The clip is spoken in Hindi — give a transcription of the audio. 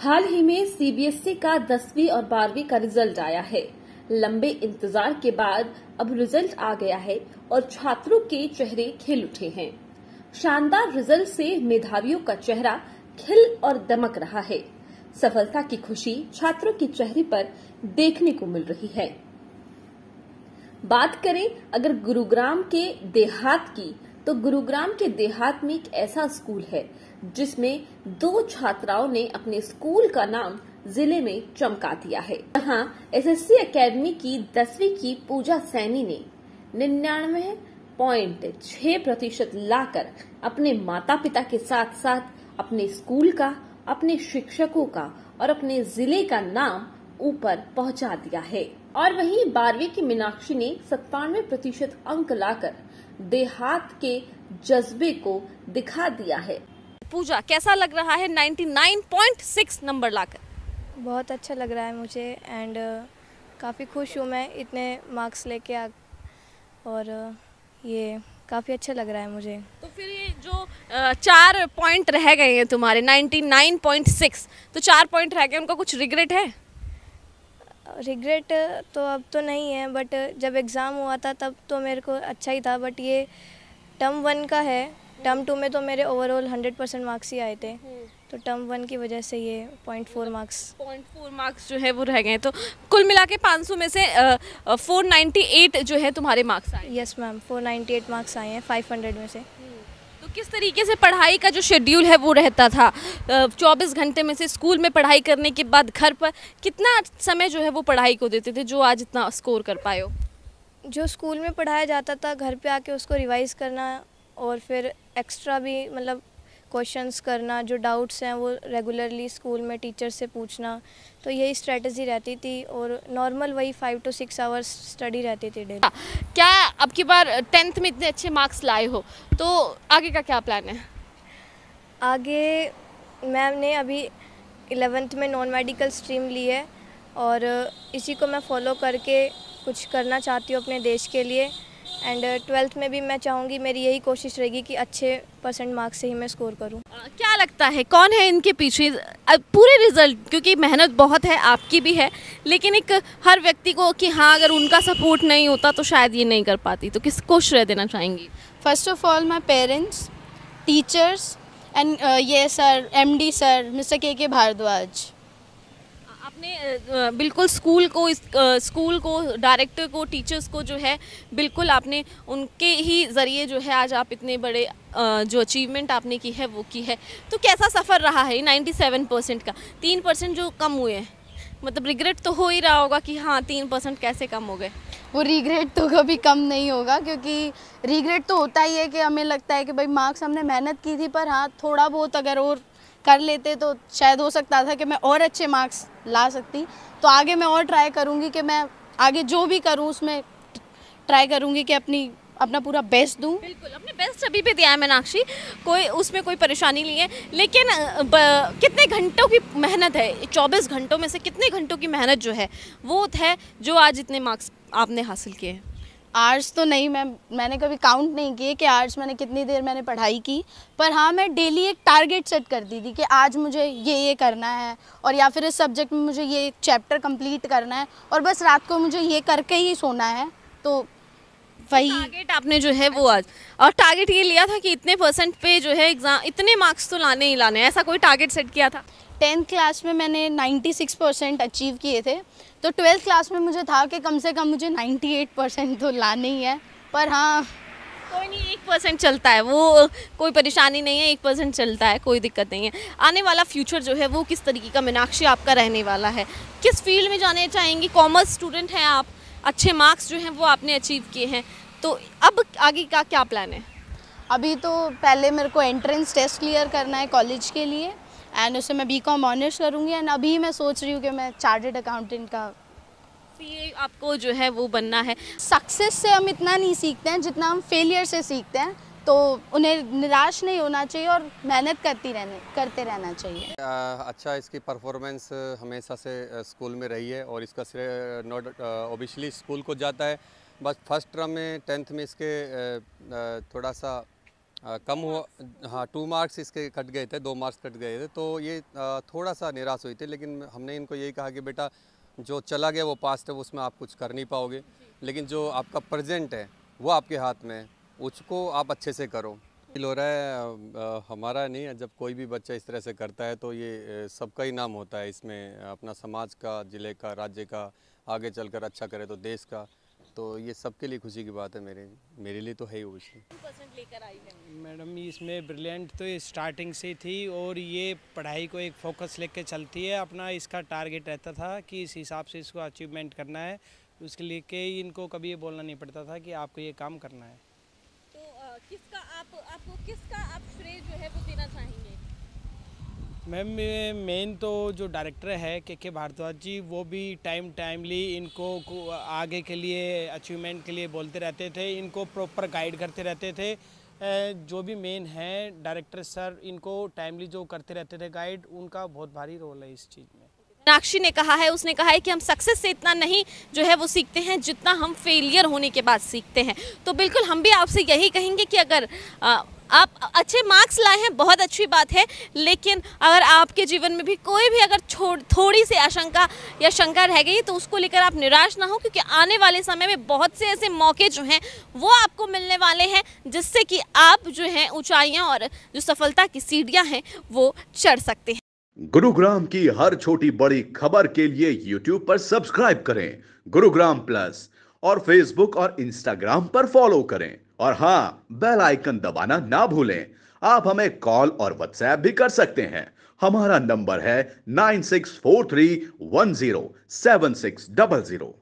हाल ही में सीबीएसई का 10वीं और 12वीं का रिजल्ट आया है। लंबे इंतजार के बाद अब रिजल्ट आ गया है और छात्रों के चेहरे खिल उठे हैं। शानदार रिजल्ट से मेधावियों का चेहरा खिल और दमक रहा है। सफलता की खुशी छात्रों के चेहरे पर देखने को मिल रही है। बात करें अगर गुरुग्राम के देहात की, तो गुरुग्राम के देहात में एक ऐसा स्कूल है जिसमें 2 छात्राओं ने अपने स्कूल का नाम जिले में चमका दिया है। यहाँ एसएससी एकेडमी की 10वीं की पूजा सैनी ने 99.6% लाकर अपने माता पिता के साथ साथ अपने स्कूल का, अपने शिक्षकों का और अपने जिले का नाम ऊपर पहुंचा दिया है। और वहीं 12वीं की मीनाक्षी ने 97% अंक लाकर देहात के जज्बे को दिखा दिया है। पूजा, कैसा लग रहा है 99.6 नंबर लाकर? बहुत अच्छा लग रहा है मुझे एंड काफ़ी खुश हूँ मैं इतने मार्क्स लेके और ये काफ़ी अच्छा लग रहा है मुझे। तो फिर ये जो 4 पॉइंट रह गए हैं तुम्हारे 99.6, तो 4 पॉइंट रह गए, उनका कुछ रिग्रेट है? रिग्रेट तो अब तो नहीं है, बट जब एग्ज़ाम हुआ था तब तो मेरे को अच्छा ही था, बट ये टर्म 1 का है। टर्म 2 में तो मेरे ओवरऑल 100% मार्क्स ही आए थे, तो टर्म 1 की वजह से ये 0.4 मार्क्स जो है वो रह गए। तो कुल मिला के 500 में से 498 जो है तुम्हारे मार्क्स आए? यस मैम, 498 मार्क्स आए हैं 500 में से। तो किस तरीके से पढ़ाई का जो शेड्यूल है वो रहता था? 24 घंटे में से स्कूल में पढ़ाई करने के बाद घर पर कितना समय जो है वो पढ़ाई को देते थे, जो आज इतना स्कोर कर पाए हो? जो स्कूल में पढ़ाया जाता था घर पे आके उसको रिवाइज़ करना और फिर एक्स्ट्रा भी मतलब क्वेश्चंस करना, जो डाउट्स हैं वो रेगुलरली स्कूल में टीचर से पूछना, तो यही स्ट्रेटजी रहती थी। और नॉर्मल वही 5 to 6 आवर्स स्टडी रहती थी डेली। क्या अब की बार 10th में इतने अच्छे मार्क्स लाए हो, तो आगे का क्या प्लान है? आगे मैंने अभी 11th में नॉन मेडिकल स्ट्रीम ली है और इसी को मैं फॉलो करके कुछ करना चाहती हूँ अपने देश के लिए। एंड 12th में भी मैं चाहूँगी, मेरी यही कोशिश रहेगी कि अच्छे % मार्क्स से ही मैं स्कोर करूँ। क्या लगता है कौन है इनके पीछे? पूरे रिजल्ट, क्योंकि मेहनत बहुत है, आपकी भी है, लेकिन एक हर व्यक्ति को कि हाँ अगर उनका सपोर्ट नहीं होता तो शायद ये नहीं कर पाती, तो किसको श्रेय देना चाहेंगी? First of all my parents, teachers and ये सर MD सर मिस्टर के भारद्वाज। आपने बिल्कुल स्कूल को, डायरेक्टर को, टीचर्स को जो है बिल्कुल आपने उनके ही ज़रिए जो है आज आप इतने बड़े जो अचीवमेंट आपने की है वो की है। तो कैसा सफ़र रहा है 97% का? 3% जो कम हुए हैं, मतलब रिग्रेट तो हो ही रहा होगा कि हाँ 3% कैसे कम हो गए? वो रिग्रेट तो कभी कम नहीं होगा, क्योंकि रिग्रेट तो होता ही है कि हमें लगता है कि भाई मार्क्स हमने मेहनत की थी, पर हाँ थोड़ा बहुत अगर और कर लेते तो शायद हो सकता था कि मैं और अच्छे मार्क्स ला सकती। तो आगे मैं और ट्राई करूँगी कि मैं आगे जो भी करूँ उसमें ट्राई करूँगी कि अपना पूरा बेस्ट दूँ। बिल्कुल, अपने बेस्ट अभी भी दिया है मीनाक्षी, उसमें कोई परेशानी नहीं है। लेकिन कितने घंटों की मेहनत है? 24 घंटों में से कितने घंटों की मेहनत जो है वो है जो आज इतने मार्क्स आपने हासिल किए हैं? आवर्स तो नहीं, मैंने कभी काउंट नहीं किए कि आवर्स मैंने कितनी देर मैंने पढ़ाई की, पर हाँ मैं डेली एक टारगेट सेट करती थी कि आज मुझे ये करना है, और या फिर इस सब्जेक्ट में मुझे ये चैप्टर कंप्लीट करना है, और बस रात को मुझे ये करके ही सोना है। तो वही टारगेट आपने जो है वो आज, और टारगेट ये लिया था कि इतने % पे जो है एग्ज़ाम, इतने मार्क्स तो लाने ही लाने, ऐसा कोई टारगेट सेट किया था? 10th क्लास में मैंने 96% अचीव किए थे, तो 12th क्लास में मुझे था कि कम से कम मुझे 98% तो लाने ही है। पर हाँ कोई नहीं, 1% चलता है, वो कोई परेशानी नहीं है, 1% चलता है, कोई दिक्कत नहीं है। आने वाला फ्यूचर जो है वो किस तरीके का मीनाक्षी आपका रहने वाला है? किस फील्ड में जाने चाहेंगी? कॉमर्स स्टूडेंट हैं आप, अच्छे मार्क्स जो हैं वो आपने अचीव किए हैं, तो अब आगे का क्या प्लान है? अभी तो पहले मेरे को एंट्रेंस टेस्ट क्लियर करना है कॉलेज के लिए, एंड उससे मैं BCom ऑनर्स करूँगी। एंड अभी मैं सोच रही हूँ कि मैं चार्टर्ड अकाउंटेंट का ये आपको जो है वो बनना है। सक्सेस से हम इतना नहीं सीखते हैं जितना हम फेलियर से सीखते हैं, तो उन्हें निराश नहीं होना चाहिए और मेहनत करते रहना चाहिए। अच्छा, इसकी परफॉर्मेंस हमेशा से स्कूल में रही है और इसका श्रेय नॉट ऑब्वियसली स्कूल को जाता है। बस फर्स्ट टर्म में 10th में इसके थोड़ा सा कम हुआ। हाँ, 2 मार्क्स इसके कट गए थे, 2 मार्क्स कट गए थे, तो ये थोड़ा सा निराश हुई थी। लेकिन हमने इनको यही कहा कि बेटा जो चला गया वो पास्ट है, उसमें आप कुछ कर नहीं पाओगे, लेकिन जो आपका प्रेजेंट है वो आपके हाथ में है, उसको आप अच्छे से करो। फील हो रहा है हमारा नहीं है, जब कोई भी बच्चा इस तरह से करता है तो ये सबका ही नाम होता है इसमें, अपना समाज का, ज़िले का, राज्य का, आगे चलकर अच्छा करे तो देश का, तो ये सबके लिए खुशी की बात है। मेरे लिए तो है ही खुशी। लेकर आई है मैडम इसमें ब्रिलियंट तो ये स्टार्टिंग से थी और ये पढ़ाई को एक फोकस लेके चलती है। अपना इसका टारगेट रहता था कि इस हिसाब से इसको अचीवमेंट करना है, उसके लिए के इनको कभी ये बोलना नहीं पड़ता था कि आपको ये काम करना है। तो आपको किसका आप श्रेय जो है वो देना चाहेंगे? मैम मेन तो जो डायरेक्टर है के भारद्वाज जी, वो भी टाइमली इनको आगे के लिए अचीवमेंट के लिए बोलते रहते थे, इनको प्रॉपर गाइड करते रहते थे। जो भी मेन है डायरेक्टर सर, इनको टाइमली जो करते रहते थे गाइड, उनका बहुत भारी रोल है इस चीज़ में। मीनाक्षी ने कहा है, उसने कहा है कि हम सक्सेस से इतना नहीं जो है वो सीखते हैं जितना हम फेलियर होने के बाद सीखते हैं। तो बिल्कुल हम भी आपसे यही कहेंगे कि अगर आप अच्छे मार्क्स लाए हैं, बहुत अच्छी बात है, लेकिन अगर आपके जीवन में भी कोई भी अगर थोड़ी सी आशंका या शंका रह गई तो उसको लेकर आप निराश ना हो, क्योंकि आने वाले समय में बहुत से ऐसे मौके जो हैं वो आपको मिलने वाले हैं, जिससे कि आप जो हैं ऊंचाइयां और जो सफलता की सीढ़ियां हैं वो चढ़ सकते हैं। गुरुग्राम की हर छोटी बड़ी खबर के लिए YouTube पर सब्सक्राइब करें गुरुग्राम प्लस, और Facebook और Instagram पर फॉलो करें, और हाँ, बेल आइकन दबाना ना भूलें। आप हमें कॉल और व्हाट्सएप भी कर सकते हैं। हमारा नंबर है 9643107600।